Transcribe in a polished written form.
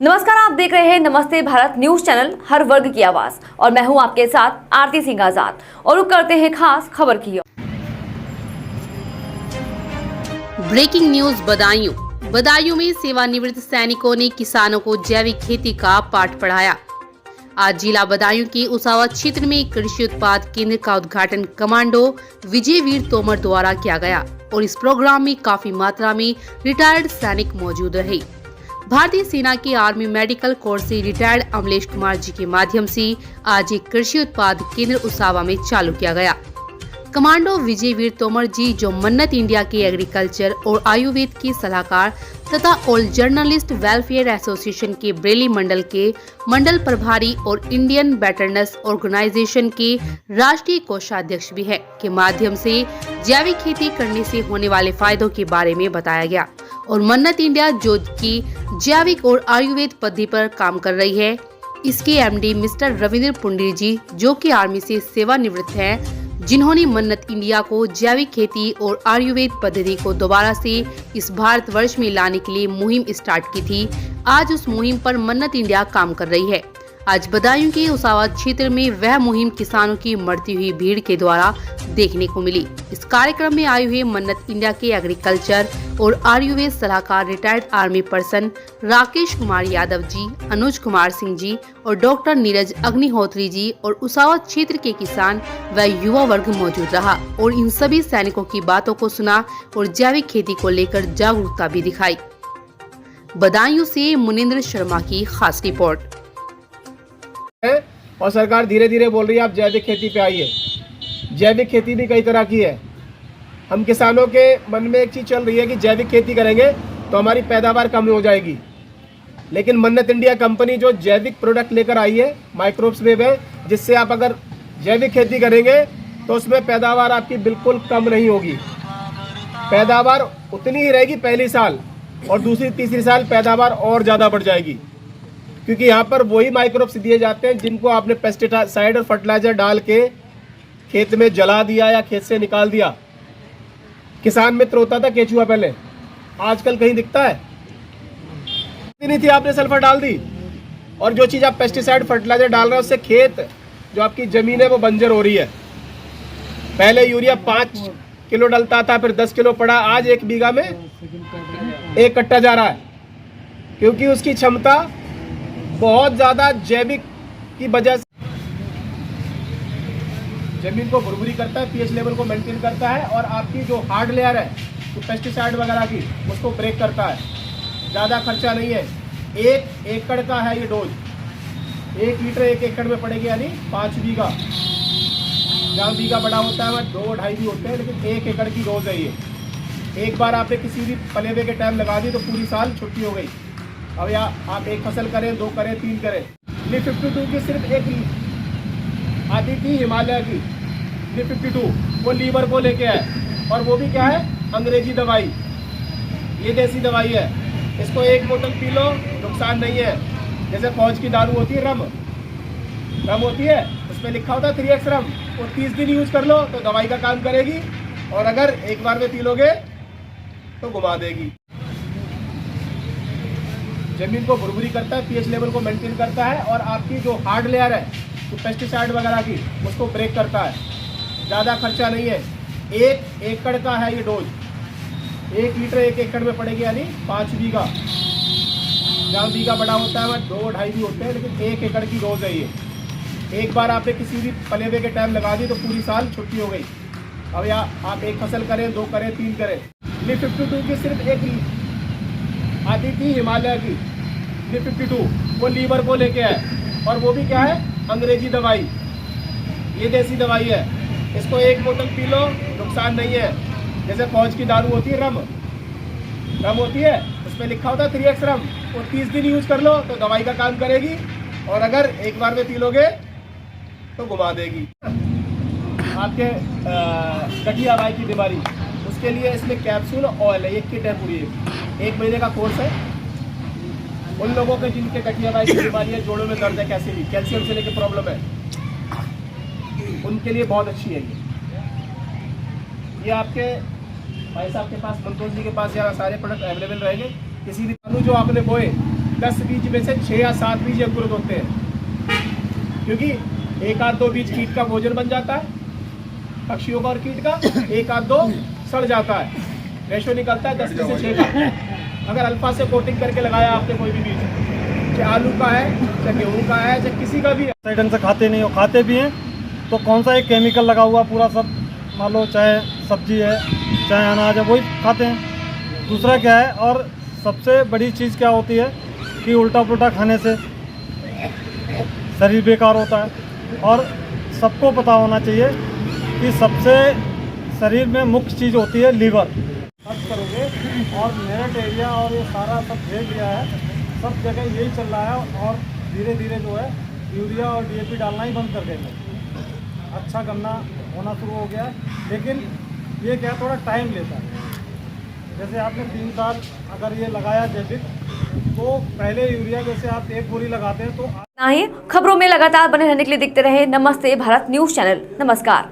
नमस्कार, आप देख रहे हैं नमस्ते भारत न्यूज चैनल, हर वर्ग की आवाज। और मैं हूं आपके साथ आरती सिंह आजाद और रुक करते हैं खास खबर की ओर। ब्रेकिंग न्यूज बदायूं में सेवानिवृत्त सैनिकों ने किसानों को जैविक खेती का पाठ पढ़ाया। आज जिला बदायूं के उसावा क्षेत्र में कृषि उत्पाद केंद्र का उद्घाटन कमांडो विजयवीर तोमर द्वारा किया गया और इस प्रोग्राम में काफी मात्रा में रिटायर्ड सैनिक मौजूद रहे। भारतीय सेना के आर्मी मेडिकल कोर्स से रिटायर्ड अमलेश कुमार जी के माध्यम से आज एक कृषि उत्पाद केंद्र उसावा में चालू किया गया। कमांडो विजयवीर तोमर जी, जो मन्नत इंडिया के एग्रीकल्चर और आयुर्वेद के सलाहकार तथा ऑल जर्नलिस्ट वेलफेयर एसोसिएशन के बरेली मंडल के मंडल प्रभारी और इंडियन वेटरनस ऑर्गेनाइजेशन के राष्ट्रीय कोषाध्यक्ष भी है, के माध्यम से जैविक खेती करने से होने वाले फायदों के बारे में बताया गया। और मन्नत इंडिया जो की जैविक और आयुर्वेद पद्धति पर काम कर रही है, इसके एमडी मिस्टर रविंद्र पुंडीर जी, जो कि आर्मी से सेवानिवृत्त हैं, जिन्होंने मन्नत इंडिया को जैविक खेती और आयुर्वेद पद्धति को दोबारा से इस भारतवर्ष में लाने के लिए मुहिम स्टार्ट की थी। आज उस मुहिम पर मन्नत इंडिया काम कर रही है। आज बदायूं के उसावा क्षेत्र में वह मुहिम किसानों की बढ़ती हुई भीड़ के द्वारा देखने को मिली। इस कार्यक्रम में आए हुए मन्नत इंडिया के एग्रीकल्चर और आयुर्वेद सलाहकार retired army person Rakesh Kumar Yadav ji, Anuj Kumar Singh ji और डॉक्टर नीरज अग्निहोत्री जी और उसावा क्षेत्र के किसान व युवा वर्ग मौजूद रहा और इन सभी सैनिकों की बातों को सुना और जैविक खेती को लेकर जागरूकता भी दिखाई। बदायूं से मुनिंद्र शर्मा की खास रिपोर्ट। और सरकार धीरे धीरे बोल रही है आप जैविक खेती पे आइए। जैविक खेती भी कई तरह की है। हम किसानों के मन में एक चीज़ चल रही है कि जैविक खेती करेंगे तो हमारी पैदावार कम हो जाएगी, लेकिन मन्नत इंडिया कंपनी जो जैविक प्रोडक्ट लेकर आई है, माइक्रोब्स वेब है, जिससे आप अगर जैविक खेती करेंगे तो उसमें पैदावार आपकी बिल्कुल कम नहीं होगी। पैदावार उतनी ही रहेगी पहली साल, और दूसरी तीसरी साल पैदावार और ज़्यादा बढ़ जाएगी, क्योंकि यहाँ पर वही माइक्रोब्स दिए जाते हैं जिनको आपने पेस्टिसाइड और फर्टिलाइजर डाल के खेत में जला दिया या खेत से निकाल दिया। किसान मित्र होता था केचुआ पहले, आजकल कहीं दिखता है? नहीं थी, आपने सल्फर डाल दी, और जो चीज़ आप पेस्टिसाइड फर्टिलाइजर डाल रहे हैं उससे खेत, जो आपकी ज़मीन है, वो बंजर हो रही है। पहले यूरिया 5 किलो डलता था, फिर 10 किलो पड़ा, आज 1 बीघा में 1 कट्टा जा रहा है, क्योंकि उसकी क्षमता बहुत ज़्यादा जैविक की वजह से जमीन को भुरभुरी करता है, पीएच लेवल को मेंटेन करता है, और आपकी जो हार्ड लेयर है तो पेस्टिसाइड वगैरह की, उसको ब्रेक करता है। ज़्यादा खर्चा नहीं है। 1 एकड़ का है ये डोज, 1 लीटर 1 एकड़ में पड़ेगी, यानी 5 बीघा। जहाँ बीघा बड़ा होता है वहाँ 2-2.5 भी होते हैं, लेकिन 1 एकड़ की डोज है ये। एक बार आपने किसी भी पलेवे के टाइम लगा दी तो पूरी साल छुट्टी हो गई। अब या आप 1 फसल करें, 2 करें, 3 करें। ली 52 की सिर्फ एक आती थी हिमालय की, ली 52, वो लीवर को लेके आए, और वो भी क्या है, अंग्रेजी दवाई। ये देसी दवाई है, इसको 1 बोतल पी लो, नुकसान नहीं है। जैसे फौज की दारू होती है, रम होती है, उसमें लिखा होता है 3x रम, वो 30 दिन यूज कर लो तो दवाई का काम करेगी, और अगर एक बार में पी लोगे तो घुमा देगी। जमीन को भुरभुरी करता है, पीएच लेवल को मेंटेन करता है, और आपकी जो हार्ड लेयर है तो पेस्टिसाइड वगैरह की, उसको ब्रेक करता है। ज़्यादा खर्चा नहीं है। 1 एकड़ का है ये डोज, 1 लीटर 1 एकड़ में पड़ेगी, यानी 5 बीघा। जहाँ बीघा बड़ा होता है वहाँ 2-2.5 भी होते हैं, लेकिन 1 एकड़ की डोज है ये। एक बार आपने किसी भी पलेवे के टाइम लगा दी तो पूरी साल छुट्टी हो गई। अब या आप 1 फसल करें, 2 करें, 3 करें। ली 52 की सिर्फ एक आती थी हिमालय की, ली 52, वो लीवर को लेके आए, और वो भी क्या है, अंग्रेजी दवाई। ये देसी दवाई है, इसको 1 बोतल पी लो, नुकसान नहीं है। जैसे फौज की दारू होती है, रम होती है, उसमें लिखा होता है 3x रम, वो 30 दिन यूज कर लो तो दवाई का काम करेगी, और अगर एक बार में पी लोगे तो घुमा देगी। आपके गठिया बाई की बीमारी, उसके लिए इसमें कैप्सूल ऑयल है, 1 किट है पूरी, 1 महीने का कोर्स है। उन लोगों के जिनके गठिया बाई की बीमारी है, जोड़ों में दर्द है, कैसे भी कैल्शियम से लेके प्रॉब्लम है, उनके लिए बहुत अच्छी है ये आपके भाई साहब के पास, मंतोष जी के पास यहाँ सारे प्रोडक्ट अवेलेबल रहेंगे। किसी भी आलू जो आपने बोए 10 बीज में से 6 या 7 बीज अंकुरित होते हैं, क्योंकि एक आध 2 बीज कीट का भोजन बन जाता है, पक्षियों का और कीट का, एक आध 2 सड़ जाता है, रेशो निकलता है 10 में से 6 का। अगर अल्फा से कोटिंग करके लगाया आपने कोई भी बीज, चाहे आलू का है, चाहे गेहूँ का है, चाहे किसी का भी है, सही ढंग से खाते नहीं हो, खाते भी हैं तो कौन सा एक केमिकल लगा हुआ पूरा सब, मान लो चाहे सब्जी है चाहे अनाज है, वही खाते हैं। दूसरा क्या है, और सबसे बड़ी चीज़ क्या होती है कि उल्टा पुल्टा खाने से शरीर बेकार होता है। और सबको पता होना चाहिए कि सबसे शरीर में मुख्य चीज़ होती है लीवर। सर्च करोगे और मेरठ एरिया और ये सारा सब भेज दिया है, सब जगह यही चल रहा है। और धीरे धीरे जो है यूरिया और डीएपी डालना ही बंद कर देंगे। अच्छा गन्ना होना शुरू हो गया है, लेकिन ये क्या थोड़ा टाइम लेता है। जैसे आपने 3 साल अगर ये लगाया जैविक, तो पहले यूरिया जैसे आप 1 बोरी लगाते हैं तो ना ही खबरों में लगातार बने रहने के लिए देखते रहे नमस्ते भारत न्यूज चैनल। नमस्कार।